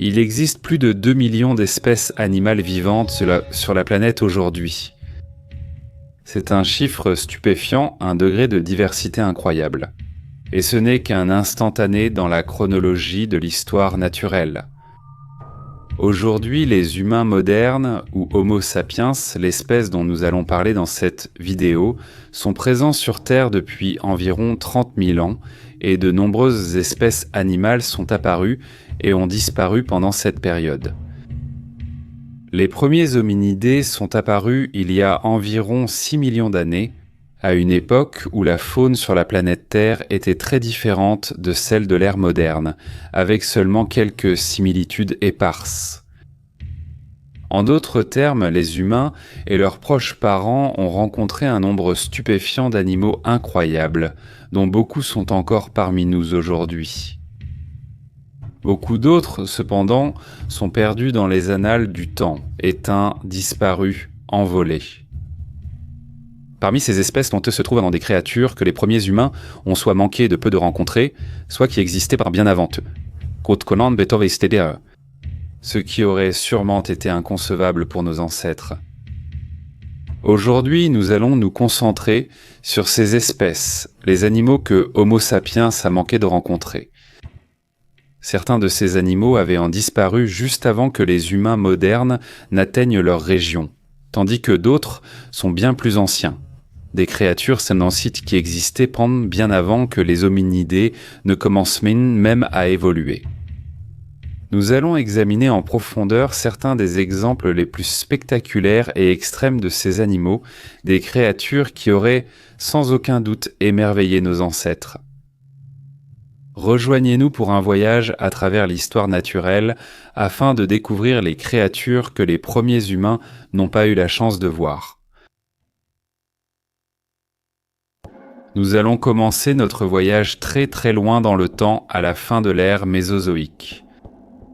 Il existe plus de 2 millions d'espèces animales vivantes sur la planète aujourd'hui. C'est un chiffre stupéfiant, un degré de diversité incroyable. Et ce n'est qu'un instantané dans la chronologie de l'histoire naturelle. Aujourd'hui, les humains modernes, ou Homo sapiens, l'espèce dont nous allons parler dans cette vidéo, sont présents sur Terre depuis environ 30 000 ans, et de nombreuses espèces animales sont apparues et ont disparu pendant cette période. Les premiers hominidés sont apparus il y a environ 6 millions d'années, à une époque où la faune sur la planète Terre était très différente de celle de l'ère moderne, avec seulement quelques similitudes éparses. En d'autres termes, les humains et leurs proches parents ont rencontré un nombre stupéfiant d'animaux incroyables, dont beaucoup sont encore parmi nous aujourd'hui. Beaucoup d'autres, cependant, sont perdus dans les annales du temps, éteints, disparus, envolés. Parmi ces espèces, se trouvent des créatures que les premiers humains ont soit manqué de peu de rencontrer, soit qui existaient par bien avant eux. Ce qui aurait sûrement été inconcevable pour nos ancêtres. Aujourd'hui, nous allons nous concentrer sur ces espèces, les animaux que Homo sapiens a manqué de rencontrer. Certains de ces animaux avaient disparu juste avant que les humains modernes n'atteignent leur région, tandis que d'autres sont bien plus anciens. Des créatures sénantites qui existaient bien avant que les hominidés ne commencent même à évoluer. Nous allons examiner en profondeur certains des exemples les plus spectaculaires et extrêmes de ces animaux, des créatures qui auraient sans aucun doute émerveillé nos ancêtres. Rejoignez-nous pour un voyage à travers l'histoire naturelle afin de découvrir les créatures que les premiers humains n'ont pas eu la chance de voir. Nous allons commencer notre voyage très très loin dans le temps à la fin de l'ère mésozoïque.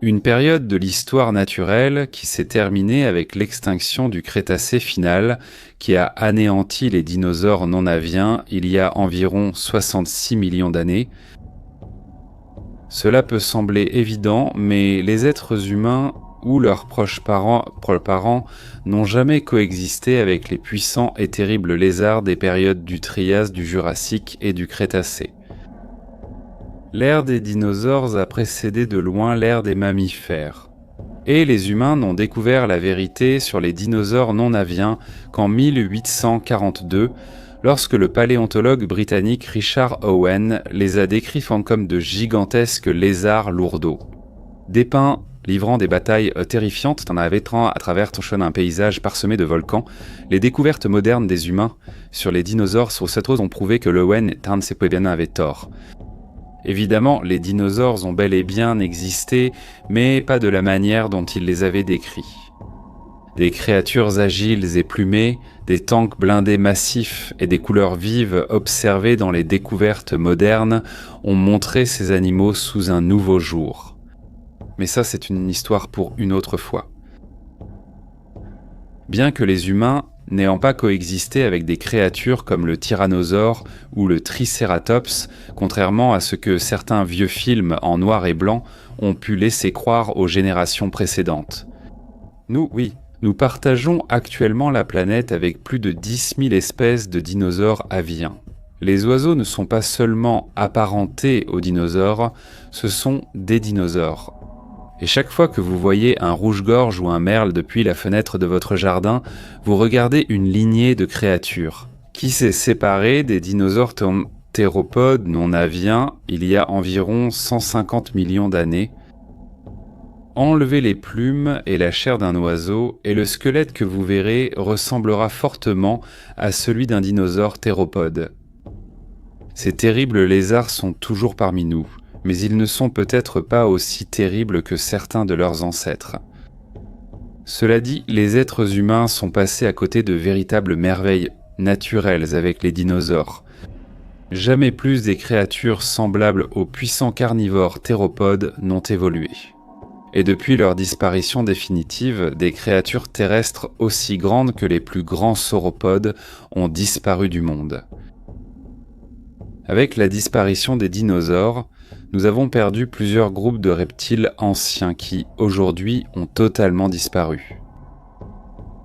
Une période de l'histoire naturelle qui s'est terminée avec l'extinction du Crétacé final qui a anéanti les dinosaures non-aviens il y a environ 66 millions d'années. Cela peut sembler évident, mais les êtres humains ou leurs proches parents n'ont jamais coexisté avec les puissants et terribles lézards des périodes du Trias, du Jurassique et du Crétacé. L'ère des dinosaures a précédé de loin l'ère des mammifères. Et les humains n'ont découvert la vérité sur les dinosaures non-aviens qu'en 1842, lorsque le paléontologue britannique Richard Owen les a décrits comme de gigantesques lézards lourdeaux. Dépeints livrant des batailles terrifiantes à travers un paysage parsemé de volcans, les découvertes modernes des humains sur les dinosaures sur cette rose ont prouvé que Owen avait tort. Évidemment, les dinosaures ont bel et bien existé, mais pas de la manière dont il les avait décrits. Des créatures agiles et plumées, des tanks blindés massifs et des couleurs vives observées dans les découvertes modernes ont montré ces animaux sous un nouveau jour. Mais ça, c'est une histoire pour une autre fois. Bien que les humains n'ayant pas coexisté avec des créatures comme le tyrannosaure ou le tricératops, contrairement à ce que certains vieux films en noir et blanc ont pu laisser croire aux générations précédentes. Nous partageons actuellement la planète avec plus de 10 000 espèces de dinosaures aviens. Les oiseaux ne sont pas seulement apparentés aux dinosaures, ce sont des dinosaures. Et chaque fois que vous voyez un rouge-gorge ou un merle depuis la fenêtre de votre jardin, vous regardez une lignée de créatures qui s'est séparée des dinosaures théropodes non-aviens il y a environ 150 millions d'années. Enlevez les plumes et la chair d'un oiseau et le squelette que vous verrez ressemblera fortement à celui d'un dinosaure théropode. Ces terribles lézards sont toujours parmi nous, mais ils ne sont peut-être pas aussi terribles que certains de leurs ancêtres. Cela dit, les êtres humains sont passés à côté de véritables merveilles naturelles avec les dinosaures. Jamais plus des créatures semblables aux puissants carnivores théropodes n'ont évolué. Et depuis leur disparition définitive, des créatures terrestres aussi grandes que les plus grands sauropodes ont disparu du monde. Avec la disparition des dinosaures, nous avons perdu plusieurs groupes de reptiles anciens qui, aujourd'hui, ont totalement disparu.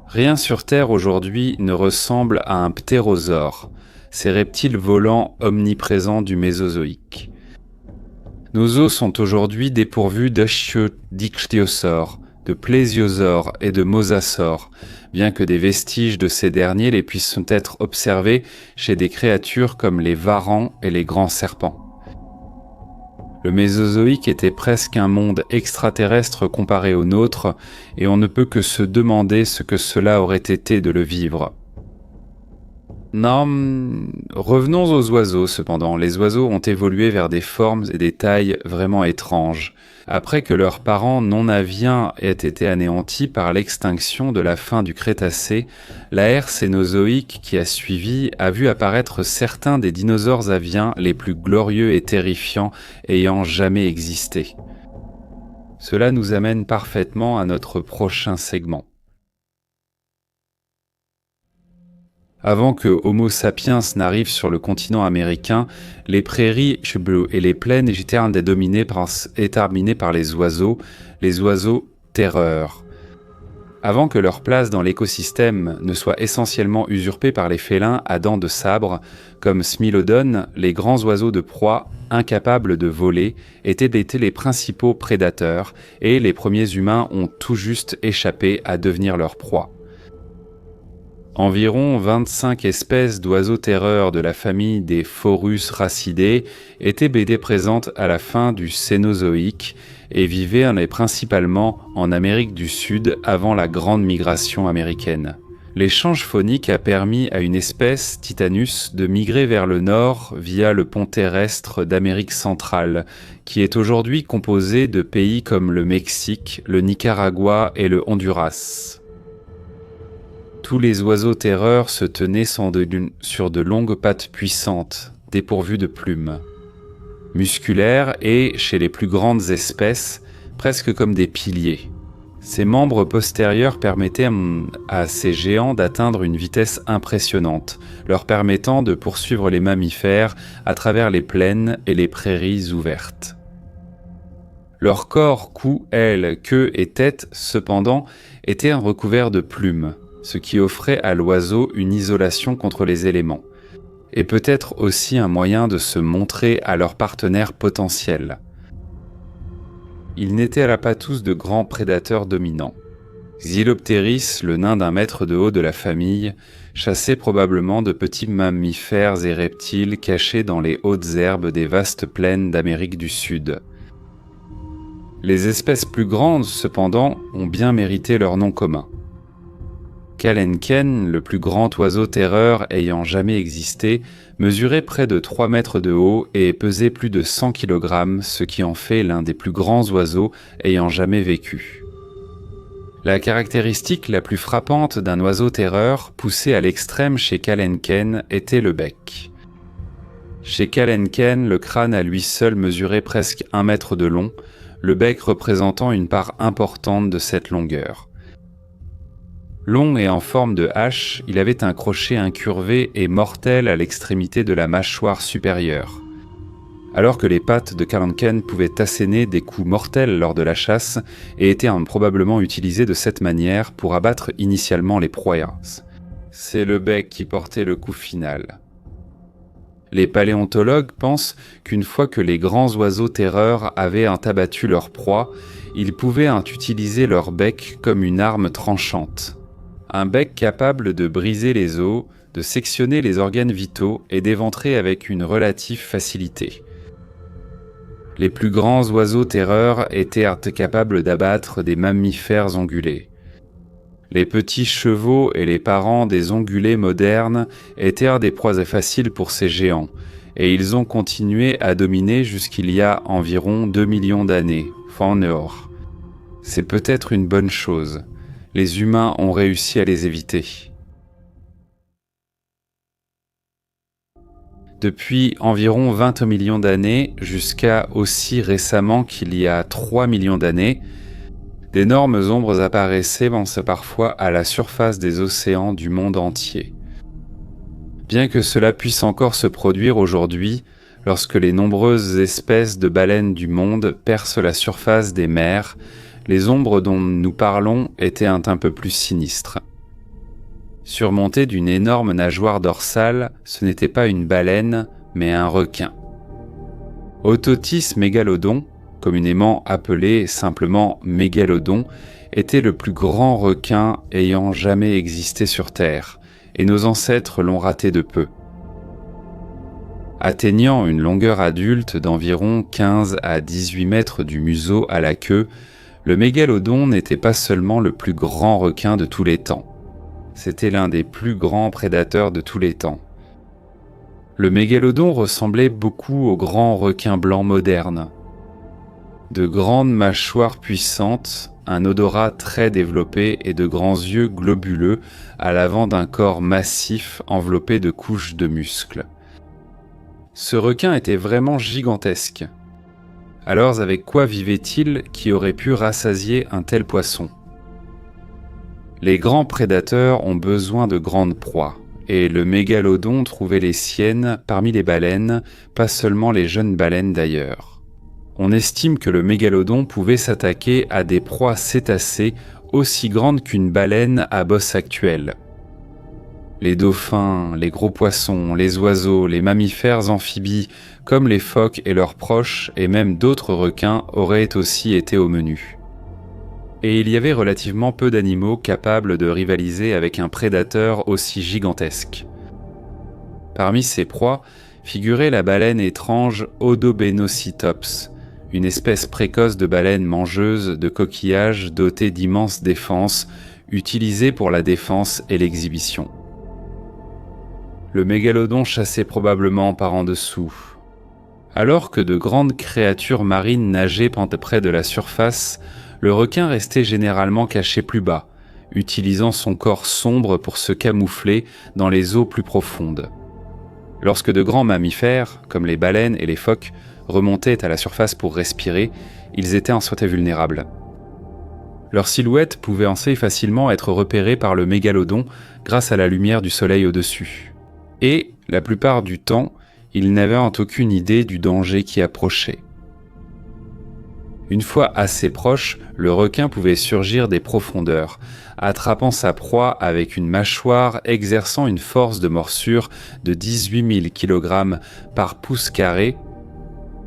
Rien sur Terre aujourd'hui ne ressemble à un ptérosaure, ces reptiles volants omniprésents du Mésozoïque. Nos os sont aujourd'hui dépourvus d'ichthyosaures, de plésiosaures et de mosasaures, bien que des vestiges de ces derniers les puissent être observés chez des créatures comme les varans et les grands serpents. Le Mésozoïque était presque un monde extraterrestre comparé au nôtre, et on ne peut que se demander ce que cela aurait été de le vivre. Non, revenons aux oiseaux cependant. Les oiseaux ont évolué vers des formes et des tailles vraiment étranges, après que leurs parents non aviens aient été anéantis par l'extinction de la fin du Crétacé. La ère cénozoïque qui a suivi a vu apparaître certains des dinosaures aviens les plus glorieux et terrifiants ayant jamais existé. Cela nous amène parfaitement à notre prochain segment. Avant que Homo sapiens n'arrive sur le continent américain, les prairies et les plaines étaient dominées par les oiseaux terreurs. Avant que leur place dans l'écosystème ne soit essentiellement usurpée par les félins à dents de sabre, comme Smilodon, les grands oiseaux de proie, incapables de voler, étaient les principaux prédateurs, et les premiers humains ont tout juste échappé à devenir leur proie. Environ 25 espèces d'oiseaux terreurs de la famille des Phorus racidae étaient présentes à la fin du Cénozoïque et vivaient principalement en Amérique du Sud avant la grande migration américaine. L'échange phonique a permis à une espèce, Titanus, de migrer vers le nord via le pont terrestre d'Amérique centrale, qui est aujourd'hui composé de pays comme le Mexique, le Nicaragua et le Honduras. Tous les oiseaux terreurs se tenaient sur de longues pattes puissantes, dépourvues de plumes. Musculaires et, chez les plus grandes espèces, presque comme des piliers. Ces membres postérieurs permettaient à ces géants d'atteindre une vitesse impressionnante, leur permettant de poursuivre les mammifères à travers les plaines et les prairies ouvertes. Leur corps, cou, ailes, queue et tête, cependant, étaient recouverts de plumes, ce qui offrait à l'oiseau une isolation contre les éléments, et peut-être aussi un moyen de se montrer à leurs partenaires potentiels. Ils n'étaient pas tous de grands prédateurs dominants. Xyloptéris, le nain d'1 mètre de haut de la famille, chassait probablement de petits mammifères et reptiles cachés dans les hautes herbes des vastes plaines d'Amérique du Sud. Les espèces plus grandes, cependant, ont bien mérité leur nom commun. Kalenken, le plus grand oiseau terreur ayant jamais existé, mesurait près de 3 mètres de haut et pesait plus de 100 kg, ce qui en fait l'un des plus grands oiseaux ayant jamais vécu. La caractéristique la plus frappante d'un oiseau terreur, poussé à l'extrême chez Kalenken, était le bec. Chez Kalenken, le crâne à lui seul mesurait presque 1 mètre de long, le bec représentant une part importante de cette longueur. Long et en forme de hache, il avait un crochet incurvé et mortel à l'extrémité de la mâchoire supérieure. Alors que les pattes de Kalenken pouvaient asséner des coups mortels lors de la chasse et étaient probablement utilisées de cette manière pour abattre initialement les proies. C'est le bec qui portait le coup final. Les paléontologues pensent qu'une fois que les grands oiseaux terreurs avaient abattu leur proie, ils pouvaient utiliser leur bec comme une arme tranchante. Un bec capable de briser les os, de sectionner les organes vitaux et d'éventrer avec une relative facilité. Les plus grands oiseaux terreurs étaient capables d'abattre des mammifères ongulés. Les petits chevaux et les parents des ongulés modernes étaient des proies faciles pour ces géants, et ils ont continué à dominer jusqu'il y a environ 2 millions d'années, Faunor. C'est peut-être une bonne chose. Les humains ont réussi à les éviter. Depuis environ 20 millions d'années, jusqu'à aussi récemment qu'il y a 3 millions d'années, d'énormes ombres apparaissaient parfois à la surface des océans du monde entier. Bien que cela puisse encore se produire aujourd'hui, Lorsque les nombreuses espèces de baleines du monde percent la surface des mers, les ombres dont nous parlons étaient un peu plus sinistres. Surmonté d'une énorme nageoire dorsale, ce n'était pas une baleine, mais un requin. Othotis mégalodon, communément appelé simplement mégalodon, était le plus grand requin ayant jamais existé sur Terre, et nos ancêtres l'ont raté de peu. Atteignant une longueur adulte d'environ 15 à 18 mètres du museau à la queue, le mégalodon n'était pas seulement le plus grand requin de tous les temps. C'était l'un des plus grands prédateurs de tous les temps. Le mégalodon ressemblait beaucoup aux grands requins blancs modernes. De grandes mâchoires puissantes, un odorat très développé et de grands yeux globuleux à l'avant d'un corps massif enveloppé de couches de muscles. Ce requin était vraiment gigantesque. Alors avec quoi vivait-il qui aurait pu rassasier un tel poisson ? Les grands prédateurs ont besoin de grandes proies, et le mégalodon trouvait les siennes parmi les baleines, pas seulement les jeunes baleines d'ailleurs. On estime que le mégalodon pouvait s'attaquer à des proies cétacées aussi grandes qu'une baleine à bosse actuelle. Les dauphins, les gros poissons, les oiseaux, les mammifères amphibies, comme les phoques et leurs proches, et même d'autres requins, auraient aussi été au menu. Et il y avait relativement peu d'animaux capables de rivaliser avec un prédateur aussi gigantesque. Parmi ces proies figurait la baleine étrange Odobenocitops, une espèce précoce de baleine mangeuse de coquillages dotée d'immenses défenses, utilisée pour la défense et l'exhibition. Le mégalodon chassait probablement par en dessous. Alors que de grandes créatures marines nageaient près de la surface, le requin restait généralement caché plus bas, utilisant son corps sombre pour se camoufler dans les eaux plus profondes. Lorsque de grands mammifères, comme les baleines et les phoques, remontaient à la surface pour respirer, ils étaient en soit vulnérables. Leur silhouette pouvait assez facilement être repérée par le mégalodon grâce à la lumière du soleil au-dessus. Et, la plupart du temps, ils n'avaient aucune idée du danger qui approchait. Une fois assez proche, le requin pouvait surgir des profondeurs, attrapant sa proie avec une mâchoire exerçant une force de morsure de 18 000 kg par pouce carré.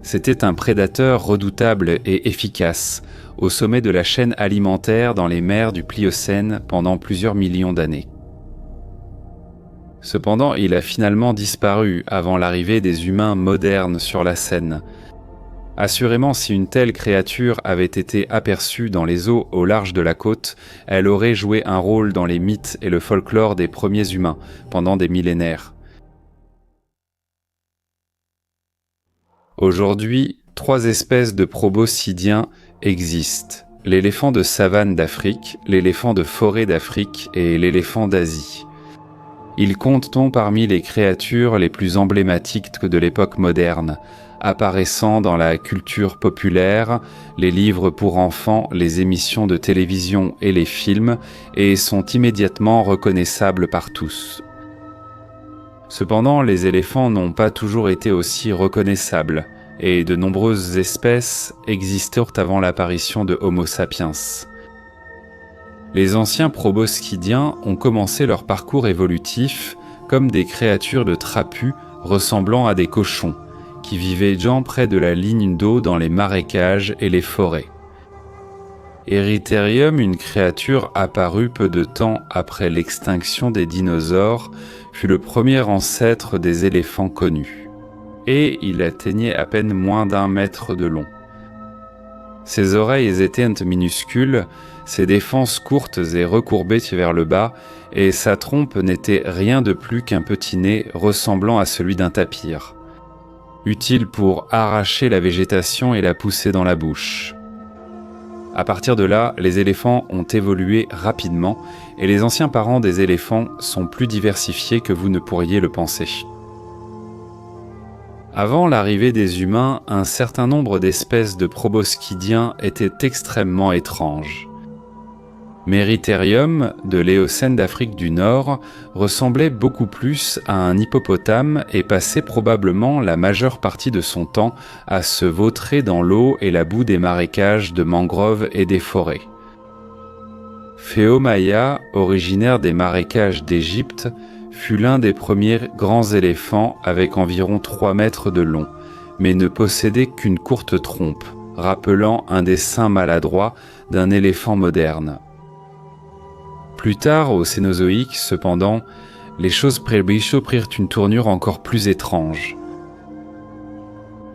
C'était un prédateur redoutable et efficace, au sommet de la chaîne alimentaire dans les mers du Pliocène pendant plusieurs millions d'années. Cependant, il a finalement disparu avant l'arrivée des humains modernes sur la scène. Assurément, si une telle créature avait été aperçue dans les eaux au large de la côte, elle aurait joué un rôle dans les mythes et le folklore des premiers humains pendant des millénaires. Aujourd'hui, 3 espèces de proboscidiens existent. L'éléphant de savane d'Afrique, l'éléphant de forêt d'Afrique et l'éléphant d'Asie. Ils comptent parmi les créatures les plus emblématiques de l'époque moderne, apparaissant dans la culture populaire, les livres pour enfants, les émissions de télévision et les films, et sont immédiatement reconnaissables par tous. Cependant, les éléphants n'ont pas toujours été aussi reconnaissables, et de nombreuses espèces existèrent avant l'apparition de Homo sapiens. Les anciens proboscidiens ont commencé leur parcours évolutif comme des créatures de trapus ressemblant à des cochons, qui vivaient près de la ligne d'eau dans les marécages et les forêts. Erytherium, une créature apparue peu de temps après l'extinction des dinosaures, fut le premier ancêtre des éléphants connus. Et il atteignait à peine moins d'1 mètre de long. Ses oreilles étaient minuscules, ses défenses courtes et recourbées vers le bas, et sa trompe n'était rien de plus qu'un petit nez ressemblant à celui d'un tapir, utile pour arracher la végétation et la pousser dans la bouche. À partir de là, les éléphants ont évolué rapidement, et les anciens parents des éléphants sont plus diversifiés que vous ne pourriez le penser. Avant l'arrivée des humains, un certain nombre d'espèces de proboscidiens étaient extrêmement étranges. Merytherium, de l'Éocène d'Afrique du Nord, ressemblait beaucoup plus à un hippopotame et passait probablement la majeure partie de son temps à se vautrer dans l'eau et la boue des marécages de mangroves et des forêts. Phéomaya, originaire des marécages d'Égypte, fut l'un des premiers grands éléphants avec environ 3 mètres de long, mais ne possédait qu'une courte trompe, rappelant un dessin maladroit d'un éléphant moderne. Plus tard, au Cénozoïque, cependant, les choses prirent une tournure encore plus étrange.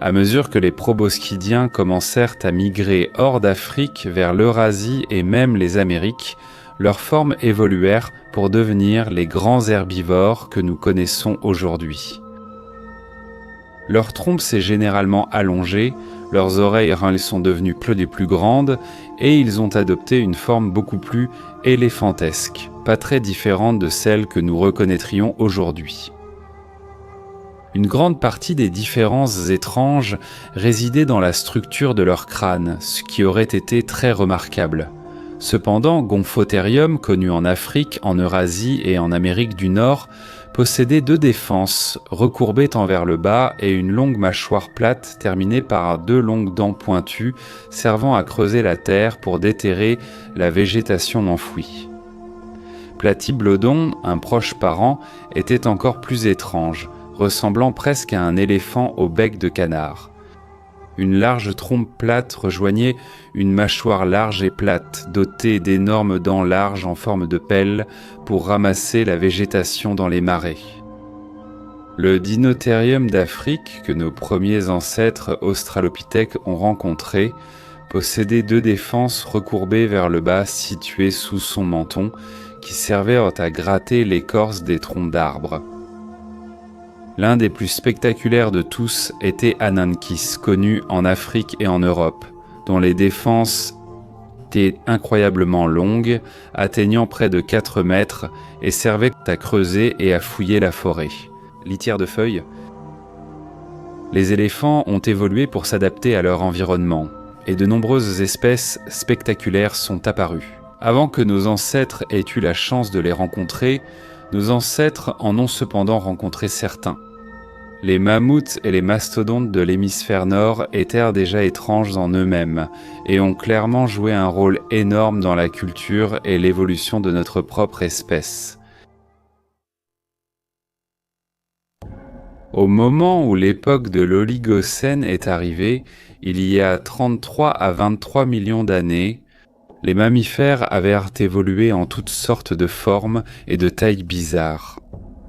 À mesure que les proboscidiens commencèrent à migrer hors d'Afrique vers l'Eurasie et même les Amériques, leurs formes évoluèrent pour devenir les grands herbivores que nous connaissons aujourd'hui. Leur trompe s'est généralement allongée, leurs oreilles sont devenues plus grandes et ils ont adopté une forme beaucoup plus éléphantesque, pas très différente de celle que nous reconnaîtrions aujourd'hui. Une grande partie des différences étranges résidait dans la structure de leur crâne, ce qui aurait été très remarquable. Cependant, Gomphotherium, connu en Afrique, en Eurasie et en Amérique du Nord, possédait 2 défenses, recourbées tant vers le bas et une longue mâchoire plate terminée par 2 longues dents pointues servant à creuser la terre pour déterrer la végétation enfouie. Platyblodon, un proche parent, était encore plus étrange, ressemblant presque à un éléphant au bec de canard. Une large trompe plate rejoignait une mâchoire large et plate, dotée d'énormes dents larges en forme de pelle pour ramasser la végétation dans les marais. Le Dinotherium d'Afrique, que nos premiers ancêtres australopithèques ont rencontré, possédait 2 défenses recourbées vers le bas situées sous son menton, qui servaient à gratter l'écorce des troncs d'arbres. L'un des plus spectaculaires de tous était Anankis, connu en Afrique et en Europe, dont les défenses étaient incroyablement longues, atteignant près de 4 mètres, et servaient à creuser et à fouiller la forêt. Litière de feuilles. Les éléphants ont évolué pour s'adapter à leur environnement, et de nombreuses espèces spectaculaires sont apparues. Avant que nos ancêtres aient eu la chance de les rencontrer, nos ancêtres en ont cependant rencontré certains. Les mammouths et les mastodontes de l'hémisphère nord étaient déjà étranges en eux-mêmes et ont clairement joué un rôle énorme dans la culture et l'évolution de notre propre espèce. Au moment où l'époque de l'Oligocène est arrivée, il y a 33 à 23 millions d'années, les mammifères avaient évolué en toutes sortes de formes et de tailles bizarres.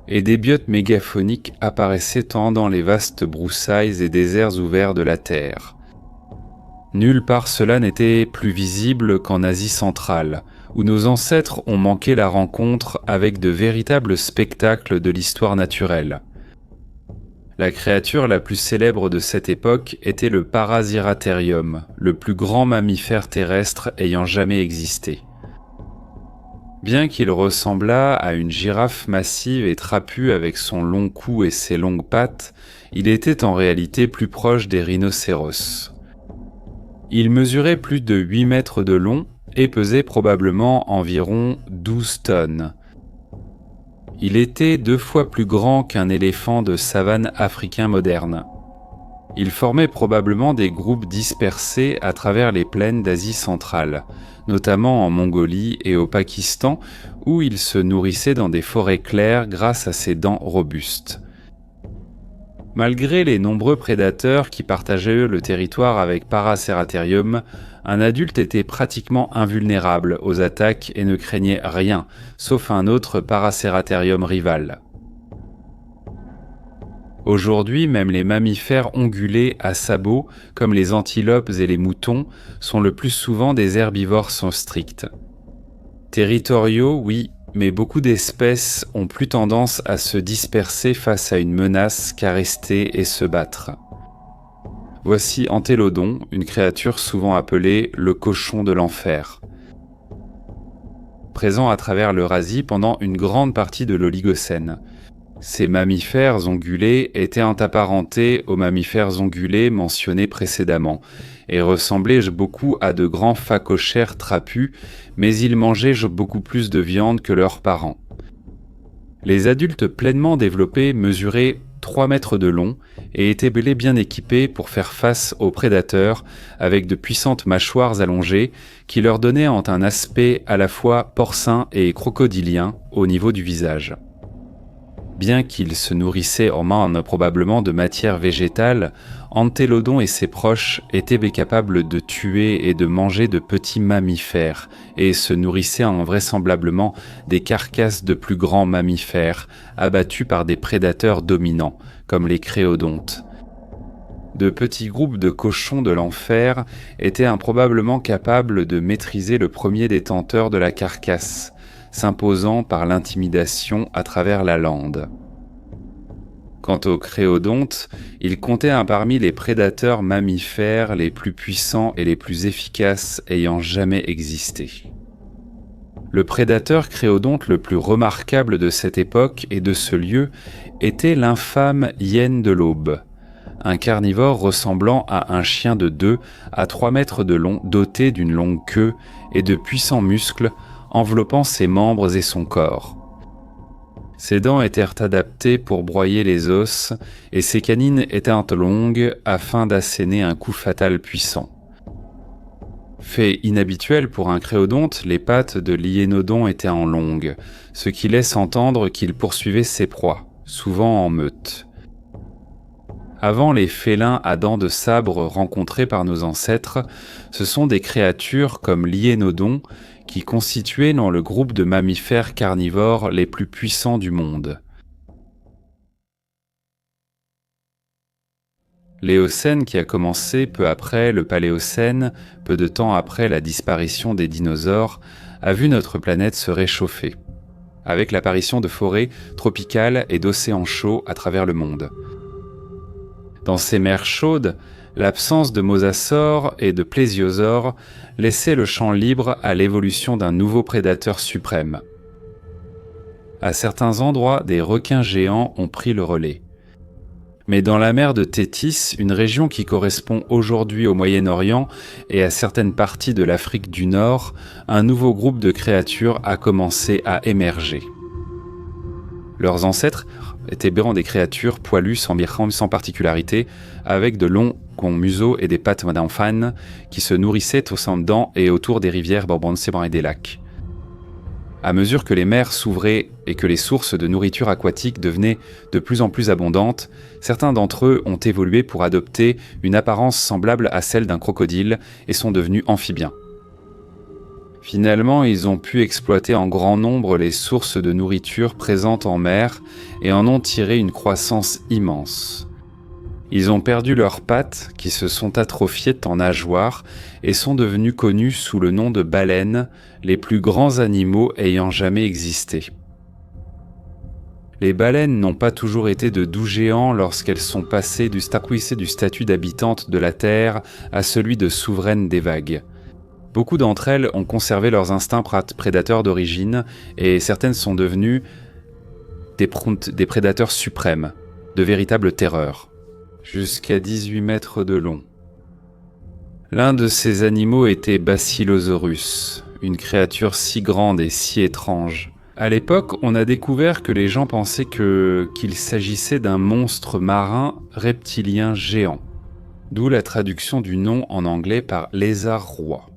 Et des biotes mégaphoniques apparaissaient tant dans les vastes broussailles et déserts ouverts de la Terre. Nulle part cela n'était plus visible qu'en Asie centrale, où nos ancêtres ont manqué la rencontre avec de véritables spectacles de l'histoire naturelle. La créature la plus célèbre de cette époque était le Parasiratherium, le plus grand mammifère terrestre ayant jamais existé. Bien qu'il ressemblât à une girafe massive et trapue avec son long cou et ses longues pattes, il était en réalité plus proche des rhinocéros. Il mesurait plus de 8 mètres de long et pesait probablement environ 12 tonnes. Il était 2 fois plus grand qu'un éléphant de savane africain moderne. Il formait probablement des groupes dispersés à travers les plaines d'Asie centrale, notamment en Mongolie et au Pakistan, où il se nourrissait dans des forêts claires grâce à ses dents robustes. Malgré les nombreux prédateurs qui partageaient le territoire avec Parasiratherium, un adulte était pratiquement invulnérable aux attaques et ne craignait rien, sauf un autre Parasiratherium rival. Aujourd'hui, même les mammifères ongulés à sabots, comme les antilopes et les moutons, sont le plus souvent des herbivores stricts. Territoriaux, oui, mais beaucoup d'espèces ont plus tendance à se disperser face à une menace qu'à rester et se battre. Voici Entélodon, une créature souvent appelée le cochon de l'enfer. Présent à travers l'Eurasie pendant une grande partie de l'Oligocène. Ces mammifères ongulés étaient apparentés aux mammifères ongulés mentionnés précédemment, et ressemblaient beaucoup à de grands phacochères trapus, mais ils mangeaient beaucoup plus de viande que leurs parents. Les adultes pleinement développés mesuraient 3 mètres de long et étaient bel et bien équipés pour faire face aux prédateurs avec de puissantes mâchoires allongées qui leur donnaient un aspect à la fois porcin et crocodilien au niveau du visage. Bien qu'ils se nourrissaient probablement de matière végétale, Entélodon et ses proches étaient capables de tuer et de manger de petits mammifères et se nourrissaient vraisemblablement des carcasses de plus grands mammifères abattus par des prédateurs dominants, comme les créodontes. De petits groupes de cochons de l'enfer étaient improbablement capables de maîtriser le premier détenteur de la carcasse, s'imposant par l'intimidation à travers la lande. Quant aux créodontes, ils comptaient parmi les prédateurs mammifères les plus puissants et les plus efficaces ayant jamais existé. Le prédateur créodonte le plus remarquable de cette époque et de ce lieu était l'infâme hyène de l'aube, un carnivore ressemblant à un chien de 2 à 3 mètres de long, doté d'une longue queue et de puissants muscles enveloppant ses membres et son corps. Ses dents étaient adaptées pour broyer les os et ses canines étaient longues afin d'asséner un coup fatal puissant. Fait inhabituel pour un créodonte, les pattes de l'hyénodon étaient longues, ce qui laisse entendre qu'il poursuivait ses proies, souvent en meute. Avant les félins à dents de sabre rencontrés par nos ancêtres, ce sont des créatures comme l'hyénodon qui constituaient dans le groupe de mammifères carnivores les plus puissants du monde. L'Éocène, qui a commencé peu après le Paléocène, peu de temps après la disparition des dinosaures, a vu notre planète se réchauffer, avec l'apparition de forêts tropicales et d'océans chauds à travers le monde. Dans ces mers chaudes, l'absence de mosasaures et de plésiosaures laissait le champ libre à l'évolution d'un nouveau prédateur suprême. À certains endroits, des requins géants ont pris le relais. Mais dans la mer de Thétis, une région qui correspond aujourd'hui au Moyen-Orient et à certaines parties de l'Afrique du Nord, un nouveau groupe de créatures a commencé à émerger. Leurs ancêtres étaient des créatures poilues sans particularité, avec de longs museaux et des pattes d'enfant qui se nourrissaient au sein dedans et autour des rivières et des lacs. À mesure que les mers s'ouvraient et que les sources de nourriture aquatique devenaient de plus en plus abondantes, certains d'entre eux ont évolué pour adopter une apparence semblable à celle d'un crocodile et sont devenus amphibiens. Finalement, ils ont pu exploiter en grand nombre les sources de nourriture présentes en mer et en ont tiré une croissance immense. Ils ont perdu leurs pattes, qui se sont atrophiées en nageoires, et sont devenus connus sous le nom de baleines, les plus grands animaux ayant jamais existé. Les baleines n'ont pas toujours été de doux géants lorsqu'elles sont passées du statut d'habitantes de la Terre à celui de souveraines des vagues. Beaucoup d'entre elles ont conservé leurs instincts prédateurs d'origine, et certaines sont devenues des prédateurs suprêmes, de véritables terreurs. Jusqu'à 18 mètres de long. L'un de ces animaux était Basilosaurus, une créature si grande et si étrange. À l'époque, on a découvert que les gens pensaient qu'il s'agissait d'un monstre marin reptilien géant, d'où la traduction du nom en anglais par lézard-roi.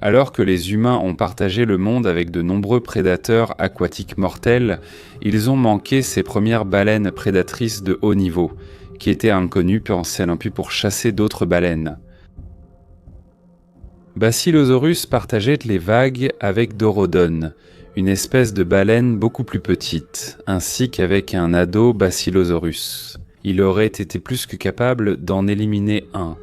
Alors que les humains ont partagé le monde avec de nombreux prédateurs aquatiques mortels, ils ont manqué ces premières baleines prédatrices de haut niveau, qui étaient inconnues pour chasser d'autres baleines. Basilosaurus partageait les vagues avec Dorodon, une espèce de baleine beaucoup plus petite, ainsi qu'avec un ado Basilosaurus. Il aurait été plus que capable d'en éliminer un.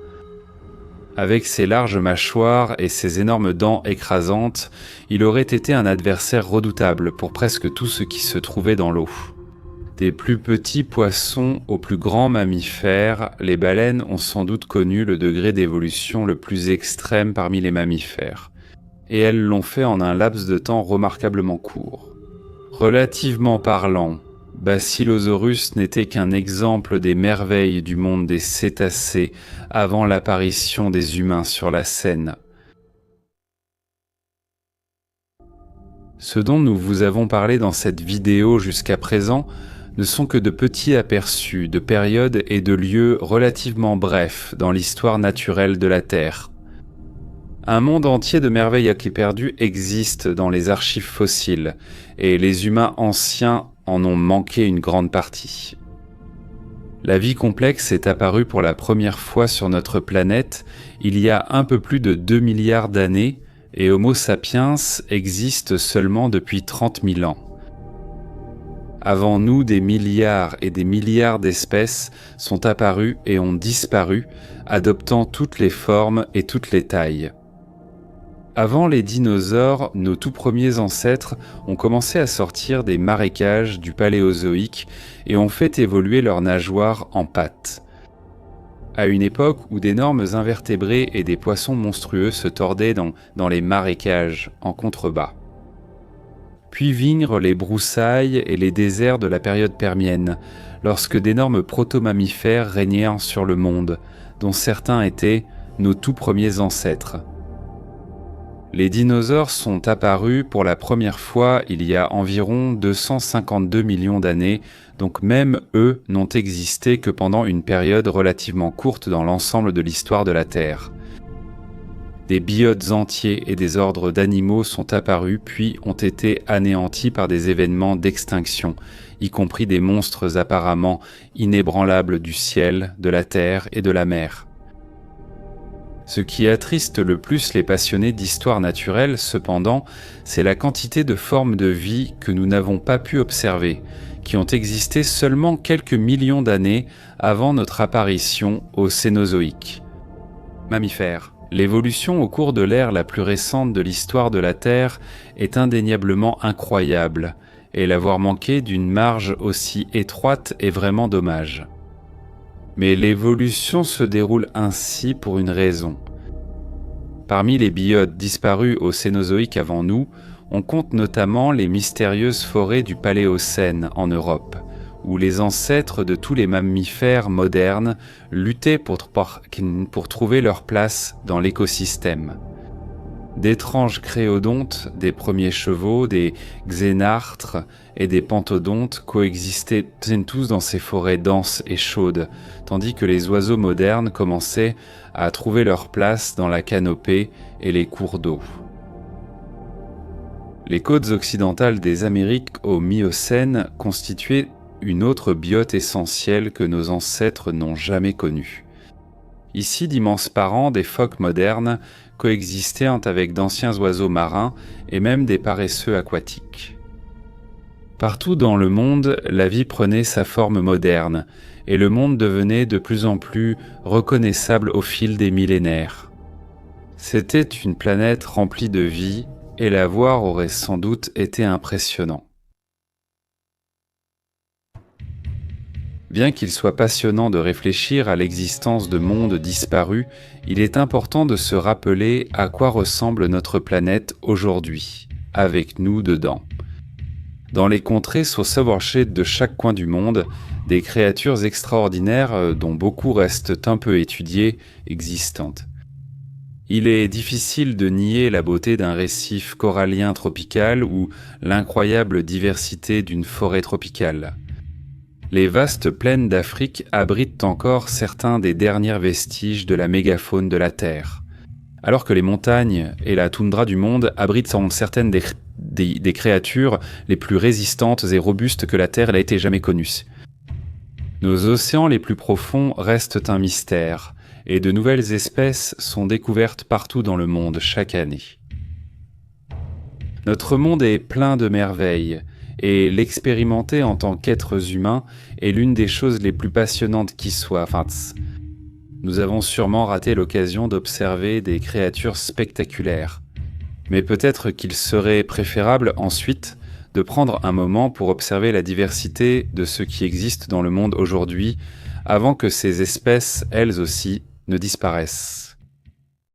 Avec ses larges mâchoires et ses énormes dents écrasantes, il aurait été un adversaire redoutable pour presque tout ce qui se trouvait dans l'eau. Des plus petits poissons aux plus grands mammifères, les baleines ont sans doute connu le degré d'évolution le plus extrême parmi les mammifères, et elles l'ont fait en un laps de temps remarquablement court. Relativement parlant, Basilosaurus n'était qu'un exemple des merveilles du monde des cétacés avant l'apparition des humains sur la scène. Ce dont nous vous avons parlé dans cette vidéo jusqu'à présent ne sont que de petits aperçus de périodes et de lieux relativement brefs dans l'histoire naturelle de la Terre. Un monde entier de merveilles à quai perdu existe dans les archives fossiles, et les humains anciens en ont manqué une grande partie. La vie complexe est apparue pour la première fois sur notre planète il y a un peu plus de 2 milliards d'années, et Homo sapiens existe seulement depuis 30 000 ans. Avant nous, des milliards et des milliards d'espèces sont apparues et ont disparu, adoptant toutes les formes et toutes les tailles. Avant les dinosaures, nos tout premiers ancêtres ont commencé à sortir des marécages du Paléozoïque et ont fait évoluer leurs nageoires en pattes. À une époque où d'énormes invertébrés et des poissons monstrueux se tordaient dans les marécages en contrebas. Puis vinrent les broussailles et les déserts de la période permienne, lorsque d'énormes proto-mammifères régnèrent sur le monde, dont certains étaient nos tout premiers ancêtres. Les dinosaures sont apparus pour la première fois il y a environ 252 millions d'années, donc même eux n'ont existé que pendant une période relativement courte dans l'ensemble de l'histoire de la Terre. Des biotes entiers et des ordres d'animaux sont apparus puis ont été anéantis par des événements d'extinction, y compris des monstres apparemment inébranlables du ciel, de la terre et de la mer. Ce qui attriste le plus les passionnés d'histoire naturelle, cependant, c'est la quantité de formes de vie que nous n'avons pas pu observer, qui ont existé seulement quelques millions d'années avant notre apparition au Cénozoïque. Mammifères. L'évolution au cours de l'ère la plus récente de l'histoire de la Terre est indéniablement incroyable, et l'avoir manqué d'une marge aussi étroite est vraiment dommage. Mais l'évolution se déroule ainsi pour une raison. Parmi les biotes disparus au Cénozoïque avant nous, on compte notamment les mystérieuses forêts du Paléocène en Europe, où les ancêtres de tous les mammifères modernes luttaient pour trouver leur place dans l'écosystème. D'étranges créodontes, des premiers chevaux, des xénartres et des pantodontes coexistaient tous dans ces forêts denses et chaudes, tandis que les oiseaux modernes commençaient à trouver leur place dans la canopée et les cours d'eau. Les côtes occidentales des Amériques au Miocène constituaient une autre biote essentielle que nos ancêtres n'ont jamais connue. Ici, d'immenses parents des phoques modernes coexistaient avec d'anciens oiseaux marins et même des paresseux aquatiques. Partout dans le monde, la vie prenait sa forme moderne et le monde devenait de plus en plus reconnaissable au fil des millénaires. C'était une planète remplie de vie et la voir aurait sans doute été impressionnant. Bien qu'il soit passionnant de réfléchir à l'existence de mondes disparus, il est important de se rappeler à quoi ressemble notre planète aujourd'hui, avec nous dedans. Dans les contrées sauvages de chaque coin du monde, des créatures extraordinaires dont beaucoup restent un peu étudiées existent. Il est difficile de nier la beauté d'un récif corallien tropical ou l'incroyable diversité d'une forêt tropicale. Les vastes plaines d'Afrique abritent encore certains des derniers vestiges de la mégafaune de la Terre, alors que les montagnes et la toundra du monde abritent certaines des créatures les plus résistantes et robustes que la Terre ait jamais connues. Nos océans les plus profonds restent un mystère, et de nouvelles espèces sont découvertes partout dans le monde chaque année. Notre monde est plein de merveilles, et l'expérimenter en tant qu'êtres humains est l'une des choses les plus passionnantes qui soient. Nous avons sûrement raté l'occasion d'observer des créatures spectaculaires. Mais peut-être qu'il serait préférable ensuite de prendre un moment pour observer la diversité de ce qui existe dans le monde aujourd'hui avant que ces espèces, elles aussi, ne disparaissent.